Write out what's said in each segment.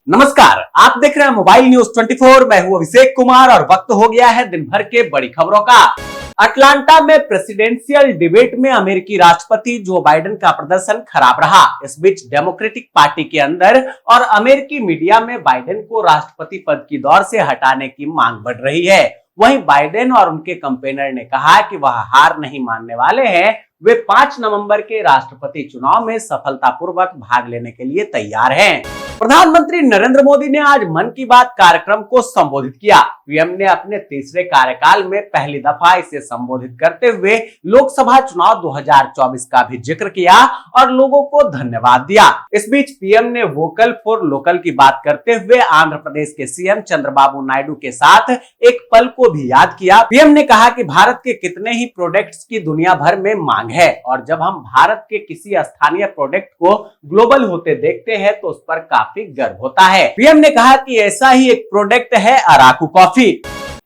नमस्कार, आप देख रहे हैं मोबाइल न्यूज 24। मैं हूं अभिषेक कुमार और वक्त हो गया है दिन भर के बड़ी खबरों का। अटलांटा में प्रेसिडेंशियल डिबेट में अमेरिकी राष्ट्रपति जो बाइडेन का प्रदर्शन खराब रहा। इस बीच डेमोक्रेटिक पार्टी के अंदर और अमेरिकी मीडिया में बाइडेन को राष्ट्रपति पद की दौड़ से हटाने की मांग बढ़ रही है। वहीं बाइडेन और उनके कैंपेनर ने कहा कि वह हार नहीं मानने वाले हैं। वे 5 नवंबर के राष्ट्रपति चुनाव में सफलतापूर्वक भाग लेने के लिए तैयार हैं। प्रधानमंत्री नरेंद्र मोदी ने आज मन की बात कार्यक्रम को संबोधित किया। पीएम ने अपने तीसरे कार्यकाल में पहली दफा इसे संबोधित करते हुए लोकसभा चुनाव 2024 का भी जिक्र किया और लोगों को धन्यवाद दिया। इस बीच पीएम ने वोकल फॉर लोकल की बात करते हुए आंध्र प्रदेश के सीएम चंद्रबाबू नायडू के साथ एक पल को भी याद किया। पीएम ने कहा कि भारत के कितने ही प्रोडक्ट्स की दुनिया भर में मांग है और जब हम भारत के किसी स्थानीय प्रोडक्ट को ग्लोबल होते देखते हैं तो उस पर काफी गर्व होता है। पीएम ने कहा कि ऐसा ही एक प्रोडक्ट है अराकू कॉफी।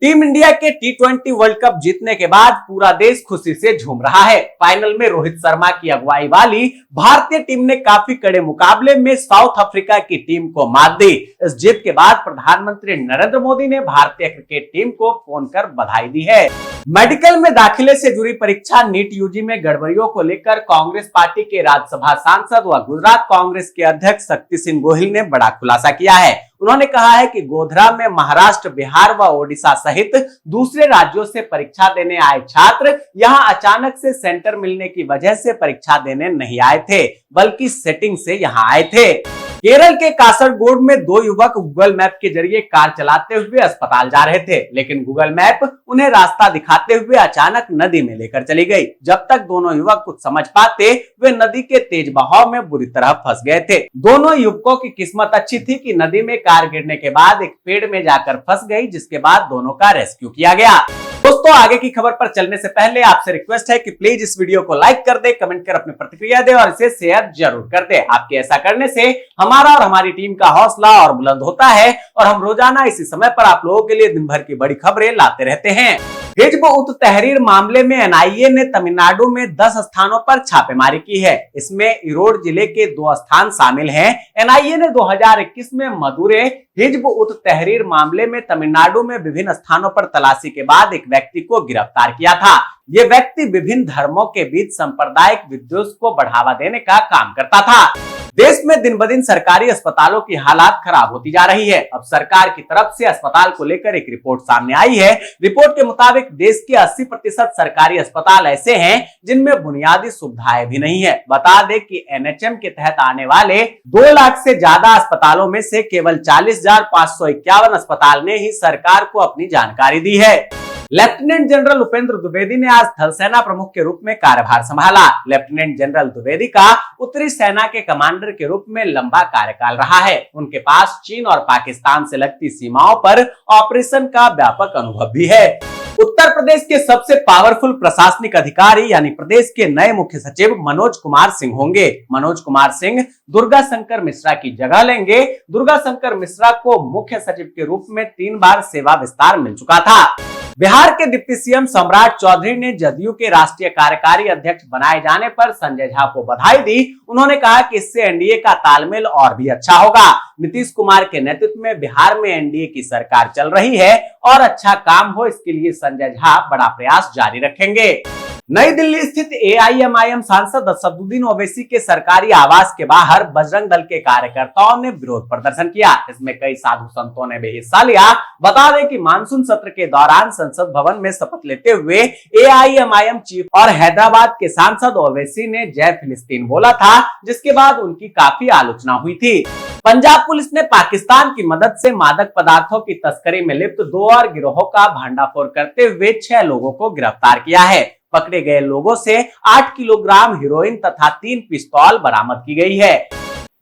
टीम इंडिया के T20 वर्ल्ड कप जीतने के बाद पूरा देश खुशी से झूम रहा है। फाइनल में रोहित शर्मा की अगुवाई वाली भारतीय टीम ने काफी कड़े मुकाबले में साउथ अफ्रीका की टीम को मात दी। इस जीत के बाद प्रधानमंत्री नरेंद्र मोदी ने भारतीय क्रिकेट टीम को फोन कर बधाई दी है। मेडिकल में दाखिले से जुड़ी परीक्षा नीट यूजी में गड़बड़ियों को लेकर कांग्रेस पार्टी के राज्यसभा सांसद व गुजरात कांग्रेस के अध्यक्ष शक्ति सिंह गोहिल ने बड़ा खुलासा किया है। उन्होंने कहा है कि गोधरा में महाराष्ट्र, बिहार व ओडिशा सहित दूसरे राज्यों से परीक्षा देने आए छात्र यहां अचानक से सेंटर मिलने की वजह से परीक्षा देने नहीं आए थे, बल्कि सेटिंग से यहां आए थे। केरल के कासरगोड में 2 युवक गूगल मैप के जरिए कार चलाते हुए अस्पताल जा रहे थे, लेकिन गूगल मैप उन्हें रास्ता दिखाते हुए अचानक नदी में लेकर चली गई। जब तक दोनों युवक कुछ समझ पाते वे नदी के तेज बहाव में बुरी तरह फंस गए थे। दोनों युवकों की किस्मत अच्छी थी कि नदी में कार गिरने के बाद एक पेड़ में जाकर फंस गई, जिसके बाद दोनों का रेस्क्यू किया गया। दोस्तों, आगे की खबर पर चलने से पहले आपसे रिक्वेस्ट है कि प्लीज इस वीडियो को लाइक कर दे, कमेंट कर अपनी प्रतिक्रिया दे और इसे शेयर जरूर कर दे। आपके ऐसा करने से हमारा और हमारी टीम का हौसला और बुलंद होता है और हम रोजाना इसी समय पर आप लोगों के लिए दिन भर की बड़ी खबरें लाते रहते हैं। हिजब उत तहरीर मामले में एनआईए ने तमिलनाडु में 10 स्थानों पर छापेमारी की है। इसमें इरोड जिले के 2 स्थान शामिल हैं। एनआईए ने 2021 में मदुरै हिजब उत तहरीर मामले में तमिलनाडु में विभिन्न स्थानों पर तलाशी के बाद एक व्यक्ति को गिरफ्तार किया था। ये व्यक्ति विभिन्न धर्मों के बीच सांप्रदायिक विद्वेष को बढ़ावा देने का काम करता था। देश में दिन ब दिन सरकारी अस्पतालों की हालात खराब होती जा रही है। अब सरकार की तरफ से अस्पताल को लेकर एक रिपोर्ट सामने आई है। रिपोर्ट के मुताबिक देश के 80% सरकारी अस्पताल ऐसे हैं जिनमें बुनियादी सुविधाएं भी नहीं है। बता दें कि एनएचएम के तहत आने वाले 2 लाख से ज्यादा अस्पतालों में से केवल 40,551 अस्पताल ने ही सरकार को अपनी जानकारी दी है। लेफ्टिनेंट जनरल उपेंद्र द्विवेदी ने आज थल सेना प्रमुख के रूप में कार्यभार संभाला। लेफ्टिनेंट जनरल द्विवेदी का उत्तरी सेना के कमांडर के रूप में लंबा कार्यकाल रहा है। उनके पास चीन और पाकिस्तान से लगती सीमाओं पर ऑपरेशन का व्यापक अनुभव भी है। उत्तर प्रदेश के सबसे पावरफुल प्रशासनिक अधिकारी यानी प्रदेश के नए मुख्य सचिव मनोज कुमार सिंह होंगे। मनोज कुमार सिंह दुर्गा शंकर मिश्रा की जगह लेंगे। दुर्गा शंकर मिश्रा को मुख्य सचिव के रूप में 3 बार सेवा विस्तार मिल चुका था। बिहार के डिप्टी सीएम सम्राट चौधरी ने जदयू के राष्ट्रीय कार्यकारी अध्यक्ष बनाए जाने पर संजय झा को बधाई दी। उन्होंने कहा कि इससे एनडीए का तालमेल और भी अच्छा होगा। नीतीश कुमार के नेतृत्व में बिहार में एनडीए की सरकार चल रही है और अच्छा काम हो, इसके लिए संजय झा बड़ा प्रयास जारी रखेंगे। नई दिल्ली स्थित एआईएमआईएम सांसद असदुद्दीन ओवैसी के सरकारी आवास के बाहर बजरंग दल के कार्यकर्ताओं ने विरोध प्रदर्शन किया। इसमें कई साधु संतों ने भी हिस्सा लिया। बता दें कि मानसून सत्र के दौरान संसद भवन में शपथ लेते हुए एआईएमआईएम चीफ और हैदराबाद के सांसद ओवैसी ने जय फिलिस्तीन बोला था, जिसके बाद उनकी काफी आलोचना हुई थी। पंजाब पुलिस ने पाकिस्तान की मदद से मादक पदार्थों की तस्करी में लिप्त 2 और गिरोहों का भंडाफोड़ करते हुए 6 लोगों को गिरफ्तार किया है। पकड़े गए लोगों से 8 किलोग्राम हेरोइन तथा 3 पिस्तौल बरामद की गई है।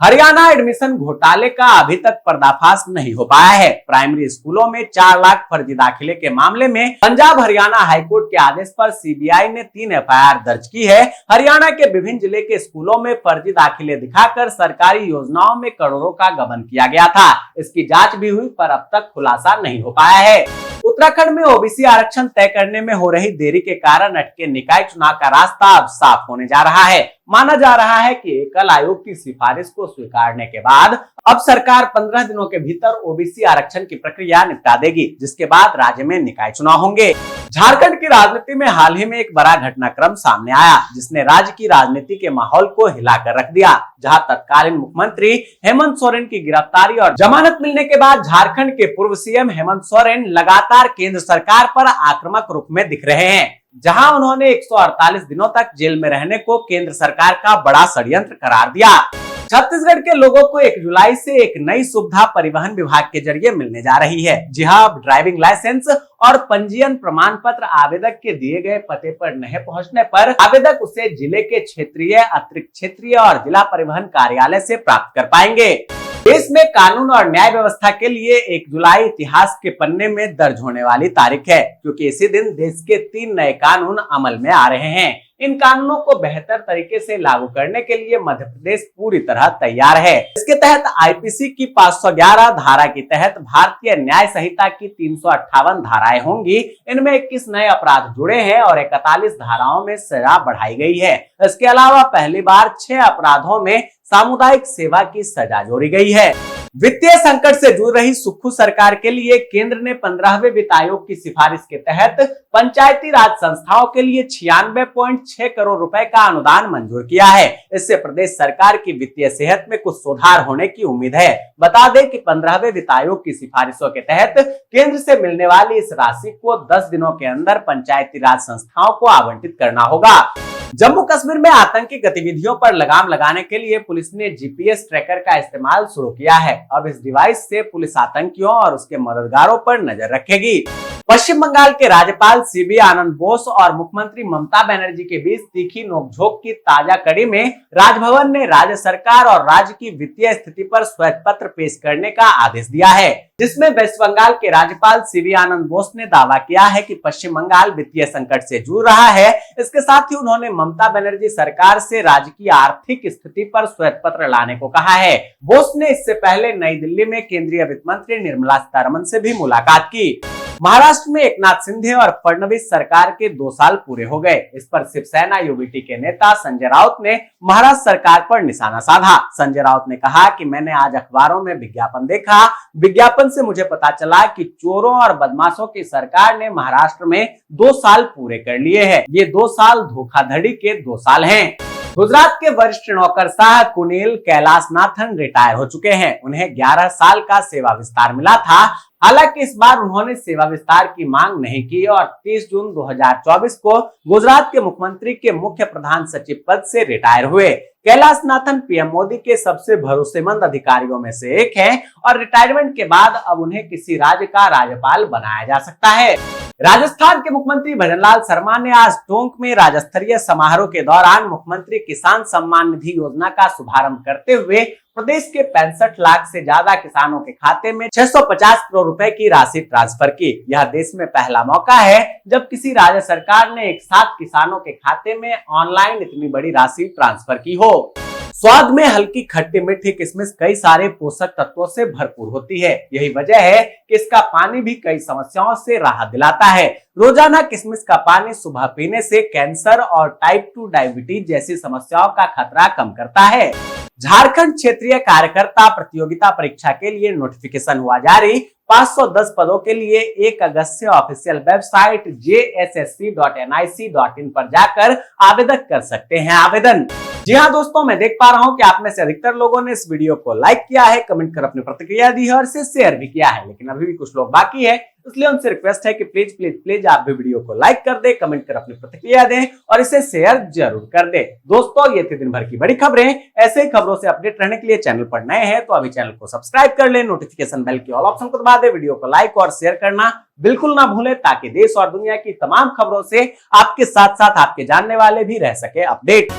हरियाणा एडमिशन घोटाले का अभी तक पर्दाफाश नहीं हो पाया है। प्राइमरी स्कूलों में 4 लाख फर्जी दाखिले के मामले में पंजाब हरियाणा हाईकोर्ट के आदेश पर सीबीआई ने 3 एफआईआर दर्ज की है। हरियाणा के विभिन्न जिले के स्कूलों में फर्जी दाखिले दिखाकर सरकारी योजनाओं में करोड़ों का गबन किया गया था। इसकी जांच भी हुई पर अब तक खुलासा नहीं हो पाया है। उत्तराखंड में ओबीसी आरक्षण तय करने में हो रही देरी के कारण अटके निकाय चुनाव का रास्ता अब साफ होने जा रहा है। माना जा रहा है कि एकल आयोग की सिफारिश को स्वीकारने के बाद अब सरकार 15 दिनों के भीतर ओबीसी आरक्षण की प्रक्रिया निपटा देगी, जिसके बाद राज्य में निकाय चुनाव होंगे। झारखंड की राजनीति में हाल ही में एक बड़ा घटनाक्रम सामने आया, जिसने राज्य की राजनीति के माहौल को हिलाकर रख दिया, जहां तत्कालीन मुख्यमंत्री हेमंत सोरेन की गिरफ्तारी और जमानत मिलने के बाद झारखंड के पूर्व सीएम हेमंत सोरेन लगातार केंद्र सरकार पर आक्रामक रूप में दिख रहे हैं, जहां उन्होंने 148 दिनों तक जेल में रहने को केंद्र सरकार का बड़ा षड्यंत्र करार दिया। छत्तीसगढ़ के लोगों को 1 जुलाई से एक नई सुविधा परिवहन विभाग के जरिए मिलने जा रही है। जी हां, ड्राइविंग लाइसेंस और पंजीयन प्रमाण पत्र आवेदक के दिए गए पते पर नहीं पहुंचने पर आवेदक उसे जिले के क्षेत्रीय, अतिरिक्त क्षेत्रीय और जिला परिवहन कार्यालय से प्राप्त कर पाएंगे। देश में कानून और न्याय व्यवस्था के लिए 1 जुलाई इतिहास के पन्ने में दर्ज होने वाली तारीख है, क्योंकि इसी दिन देश के 3 नए कानून अमल में आ रहे हैं। इन कानूनों को बेहतर तरीके से लागू करने के लिए मध्य प्रदेश पूरी तरह तैयार है। इसके तहत आईपीसी की 511 धारा के तहत भारतीय न्याय संहिता की 358 धाराएं होंगी। इनमें 21 नए अपराध जुड़े हैं और 41 धाराओं में सजा बढ़ाई गई है। इसके अलावा पहली बार 6 अपराधों में सामुदायिक सेवा की सजा जोड़ी गई है। वित्तीय संकट से जूझ रही सुक्खू सरकार के लिए केंद्र ने 15वें वित्त आयोग की सिफारिश के तहत पंचायती राज संस्थाओं के लिए 96.6 करोड़ रुपए का अनुदान मंजूर किया है। इससे प्रदेश सरकार की वित्तीय सेहत में कुछ सुधार होने की उम्मीद है। बता दें कि 15वें वित्त आयोग की सिफारिशों के तहत केंद्र से मिलने वाली इस राशि को 10 दिनों के अंदर पंचायती राज संस्थाओं को आवंटित करना होगा। जम्मू कश्मीर में आतंकी गतिविधियों पर लगाम लगाने के लिए पुलिस ने जीपीएस ट्रैकर का इस्तेमाल शुरू किया है। अब इस डिवाइस से पुलिस आतंकियों और उसके मददगारों पर नजर रखेगी। पश्चिम बंगाल के राज्यपाल सीबी आनंद बोस और मुख्यमंत्री ममता बनर्जी के बीच तीखी नोकझोंक की ताजा कड़ी में राजभवन ने राज्य सरकार और राज्य की वित्तीय स्थिति पर श्वेत पत्र पेश करने का आदेश दिया है, जिसमें वेस्ट बंगाल के राज्यपाल सीबी आनंद बोस ने दावा किया है कि पश्चिम बंगाल वित्तीय संकट से जूझ रहा है। इसके साथ ही उन्होंने ममता बनर्जी सरकार से राज्य की आर्थिक स्थिति पर श्वेत पत्र लाने को कहा है। बोस ने इससे पहले नई दिल्ली में केंद्रीय वित्त मंत्री निर्मला सीतारमण से भी मुलाकात की। महाराष्ट्र में एकनाथ शिंदे और फडणवीस सरकार के 2 साल पूरे हो गए। इस पर शिवसेना यूबीटी के नेता संजय राउत ने महाराष्ट्र सरकार पर निशाना साधा। संजय राउत ने कहा कि मैंने आज अखबारों में विज्ञापन देखा। विज्ञापन से मुझे पता चला कि चोरों और बदमाशों की सरकार ने महाराष्ट्र में 2 साल पूरे कर लिए हैं। ये 2 साल धोखाधड़ी के 2 साल हैं। गुजरात के वरिष्ठ नौकरशाह कुनील कैलाशनाथन रिटायर हो चुके हैं। उन्हें 11 साल का सेवा विस्तार मिला था। हालांकि इस बार उन्होंने सेवा विस्तार की मांग नहीं की और 30 जून 2024 को गुजरात के मुख्यमंत्री के मुख्य प्रधान सचिव पद से रिटायर हुए। कैलाशनाथन पीएम मोदी के सबसे भरोसेमंद अधिकारियों में से एक हैं और रिटायरमेंट के बाद अब उन्हें किसी राज्य का राज्यपाल बनाया जा सकता है। राजस्थान के मुख्यमंत्री भजनलाल शर्मा ने आज टोंक में राज्य स्तरीय समारोह के दौरान मुख्यमंत्री किसान सम्मान निधि योजना का शुभारंभ करते हुए प्रदेश के 65 लाख से ज्यादा किसानों के खाते में 650 करोड़ रुपए की राशि ट्रांसफर की। यह देश में पहला मौका है जब किसी राज्य सरकार ने एक साथ किसानों के खाते में ऑनलाइन इतनी बड़ी राशि ट्रांसफर की हो। स्वाद में हल्की खट्टी मीठी किशमिश कई सारे पोषक तत्वों से भरपूर होती है। यही वजह है कि इसका पानी भी कई समस्याओं से राहत दिलाता है। रोजाना किशमिश का पानी सुबह पीने से कैंसर और टाइप 2 डायबिटीज जैसी समस्याओं का खतरा कम करता है। झारखंड क्षेत्रीय कार्यकर्ता प्रतियोगिता परीक्षा के लिए नोटिफिकेशन हुआ जारी। 510 पदों के लिए 1 अगस्त से ऑफिशियल वेबसाइट jssc.nic.in पर जाकर आवेदन कर सकते हैं। आवेदन जी हाँ दोस्तों, मैं देख पा रहा हूँ कि आप में से अधिकतर लोगों ने इस वीडियो को लाइक किया है, कमेंट कर अपनी प्रतिक्रिया दी है और इसे शेयर भी किया है, लेकिन अभी भी कुछ लोग बाकी है, इसलिए उनसे रिक्वेस्ट है कि प्लीज प्लीज प्लीज आप भी वीडियो को लाइक कर दे, कमेंट कर अपनी प्रतिक्रिया दें और इसे शेयर जरूर कर दे। दोस्तों, ये थी दिन भर की बड़ी खबरें। ऐसे ही खबरों से अपडेट रहने के लिए चैनल पर नए हैं तो अभी चैनल को सब्सक्राइब कर ले, नोटिफिकेशन बेल की ऑल ऑप्शन को दबा दे, वीडियो को लाइक और शेयर करना बिल्कुल ना भूलें ताकि देश और दुनिया की तमाम खबरों से आपके साथ साथ आपके जानने वाले भी रह सके अपडेट।